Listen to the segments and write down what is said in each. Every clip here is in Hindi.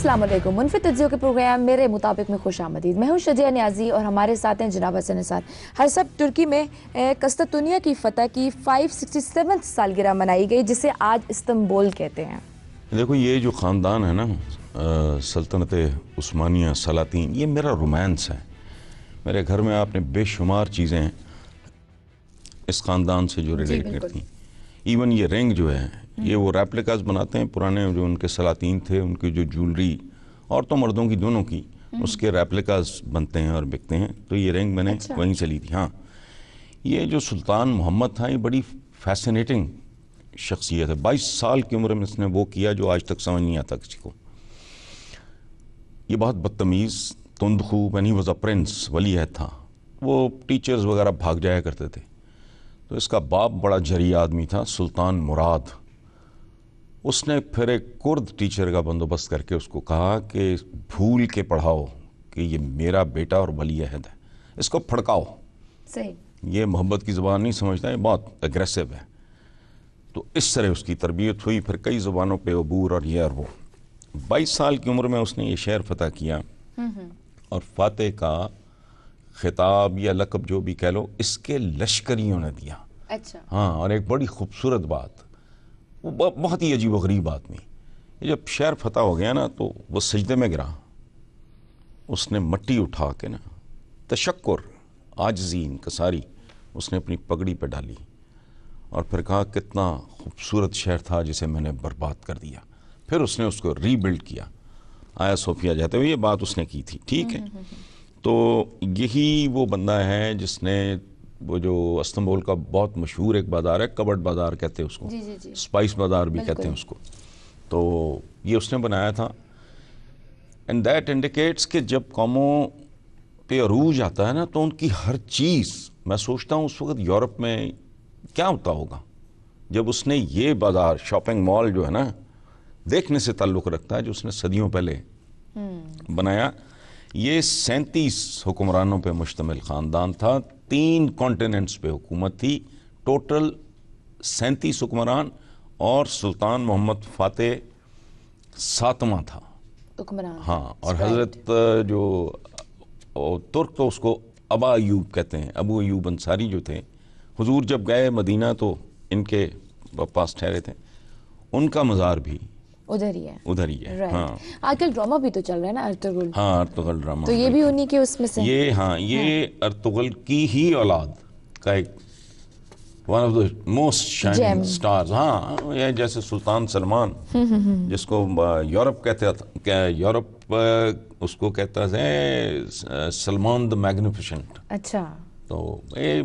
अस्सलाम वालेकुम। मुनफिद तज्जियों के प्रोग्राम मेरे मुताबिक में खुश आमदीद। मैं हूँ शजिया नियाजी और हमारे साथ हैं जनाब हसन निसार। हर सब तुर्की में कस्तांतुनिया की फतह की 567वीं सालगिरह मनाई गई, जिसे आज इस्तांबुल कहते हैं। देखो, ये जो ख़ानदान है ना, सल्तनत उस्मानिया सलातीन, ये मेरा रोमांस है। मेरे घर में आपने बेशुमार चीज़ें इस ख़ानदान से जो रिलेट करती हैं। इवन ये रिंग जो है, ये वो रेप्लिकास बनाते हैं पुराने, जो उनके सलातीन थे, उनकी जो ज्वेलरी औरतों मर्दों की दोनों की, उसके रेप्लिकास बनते हैं और बिकते हैं। तो ये रिंग मैंने वहीं से ली थी। हाँ, ये जो सुल्तान मोहम्मद था, ये बड़ी फैसिनेटिंग शख्सियत है। 22 साल की उम्र में इसने वो किया जो आज तक समझ नहीं आता किसी को। ये बहुत बदतमीज़, तुंदखू, यानी वॉज अ प्रिंस, वलीअहद था। वो टीचर्स वगैरह भाग जाया करते थे। तो इसका बाप बड़ा जरी आदमी था, सुल्तान मुराद। उसने फिर एक कुर्द टीचर का बंदोबस्त करके उसको कहा कि भूल के पढ़ाओ कि ये मेरा बेटा और वलीअहद है, इसको फड़काओ। सही, ये मोहब्बत की ज़बान नहीं समझता, ये बहुत एग्रेसिव है। तो इस तरह उसकी तरबियत हुई। फिर कई ज़बानों पे अबूर और ये और वो। 22 साल की उम्र में उसने ये शहर फतह किया और फातेह का खिताब या लक़ब जो भी कह लो, इसके लश्करियों ने दिया। अच्छा। हाँ, और एक बड़ी खूबसूरत बात, वो बहुत ही अजीब व गरीब आदमी, ये जब शहर फतह हो गया ना, तो वो सजदे में गिरा। उसने मट्टी उठा के ना, तशक्कुर, आजिज़ी, इनकसारी, उसने अपनी पगड़ी पे डाली और फिर कहा कितना खूबसूरत शहर था जिसे मैंने बर्बाद कर दिया। फिर उसने उसको रीबिल्ड किया। आया सोफिया जाते हुए ये बात उसने की थी। ठीक है, तो यही वो बंदा है जिसने वो जो इस्तांबुल का बहुत मशहूर एक बाज़ार है, कबट बाज़ार कहते हैं उसको, स्पाइस बाज़ार भी कहते हैं उसको, तो ये उसने बनाया था। एंड दैट इंडिकेट्स कि जब कौमों पे अरूज आता है ना, तो उनकी हर चीज़, मैं सोचता हूँ उस वक्त यूरोप में क्या होता होगा जब उसने ये बाज़ार, शॉपिंग मॉल जो है ना, देखने से ताल्लुक़ रखता है, जो उसने सदियों पहले बनाया। ये 37 हुक्मरानों पे मुश्तमिल ख़ानदान था, 3 कॉन्टिनेंट्स पे हुकूमत थी, टोटल 37 हुक्मरान, और सुल्तान मोहम्मद फातेह 7वां था हुक्मरान। हाँ, और हज़रत जो तुर्क तो उसको अबा अयूब कहते हैं, अबू अयूब अंसारी जो थे, हुजूर जब गए मदीना तो इनके पास ठहरे थे, उनका मज़ार भी उधर ही है। हाँ, आजकल ड्रामा भी तो चल रहा है ना, अर्तुगरुल। हाँ, अर्तुगरुल ड्रामा, तो ये भी उन्हीं के उसमें से। ये हाँ, ये अर्तुगरुल की ही औलाद का एक one of the most shining stars. हाँ, ये जैसे सुल्तान सलमान, जिसको यूरोप कहते था, यूरोप उसको कहता है सलमान द मैग्निफिसेंट। अच्छा, तो ये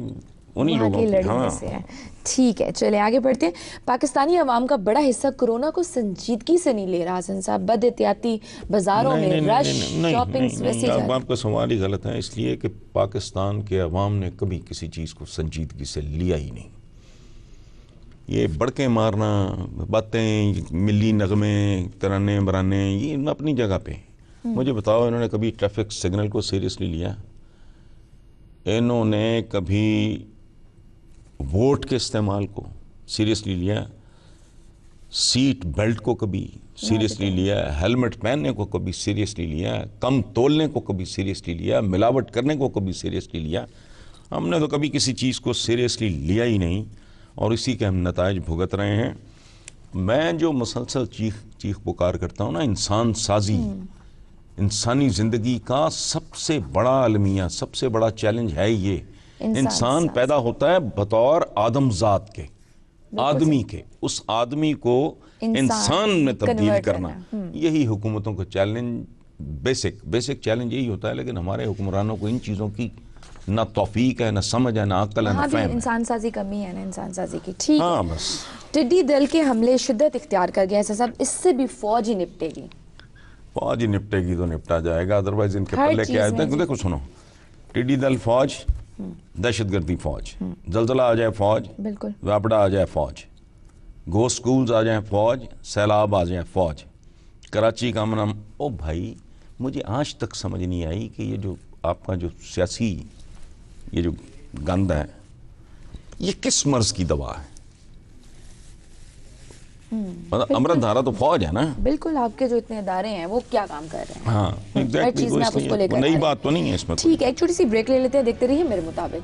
उन्हीं लोगों की लड़ी से है। ठीक है, चले आगे बढ़ते हैं। पाकिस्तानी अवाम का बड़ा हिस्सा कोरोना को संजीदगी से नहीं ले रहा हसन साहब। बदएहतियाती बाजारों में रश, शॉपिंग्स वैसे जा रही। आपका सवाल ही गलत है, इसलिए कि पाकिस्तान के अवाम ने कभी किसी चीज़ को संजीदगी से लिया ही नहीं। ये बड़के मारना, बातें, मिली नगमे, तराने बराने, ये अपनी जगह पे। मुझे बताओ, इन्होंने कभी ट्रैफिक सिग्नल को सीरियसली लिया? इन्होंने कभी वोट के इस्तेमाल को सीरियसली लिया? सीट बेल्ट को कभी सीरियसली लिया? हेलमेट पहनने को कभी सीरियसली लिया? कम तोलने को कभी सीरियसली लिया? मिलावट करने को कभी सीरियसली लिया? हमने तो कभी किसी चीज़ को सीरियसली लिया ही नहीं, और इसी के हम नताइज भुगत रहे हैं। मैं जो मुसलसल चीख पुकार करता हूँ ना, इंसान साजी, इंसानी ज़िंदगी का सबसे बड़ा अलमिया, सबसे बड़ा चैलेंज है ये। इंसान पैदा होता है बतौर आदमजात के, आदमी के, उस आदमी को इंसान में तब्दील करना, यही हुकूमतों का चैलेंज, बेसिक चैलेंज यही होता है। लेकिन हमारे हुक्मरानों को इन चीज़ों की ना तौफीक है, ना समझ है, ना अक्ल है, ना फहम है। इंसान साजी कमी है ना, इंसान साजी की। ठीक हाँ, है। बस टिड्डी दल के हमले शिद्दत इख्तियार कर गया साहब, इससे भी फौज ही निपटेगी। फौज ही निपटेगी तो निपटा जाएगा, अदरवाइज इनके पल्ले क्या है? देखो सुनो, टिड्डी दल फौज, दहशतगर्दी फौज, जलजला आ जाए फौज, बिल्कुल, वापड़ा आ जाए फौज, गो स्कूल्स आ जाए फौज, सैलाब आ जाए फौज, कराची का अमन। ओ भाई, मुझे आज तक समझ नहीं आई कि ये जो आपका जो सियासी ये जो गंद है, ये किस मर्ज की दवा है? मतलब अमृत धारा तो फौज है ना। बिल्कुल, आपके जो इतने इदारे हैं वो क्या काम कर रहे हैं। हाँ हर चीज़ में आप उसको लेकर नई आ रहे बात तो नहीं है इसमें। हैं। ठीक है, एक छोटी सी ब्रेक ले लेते हैं, देखते रहिए मेरे मुताबिक।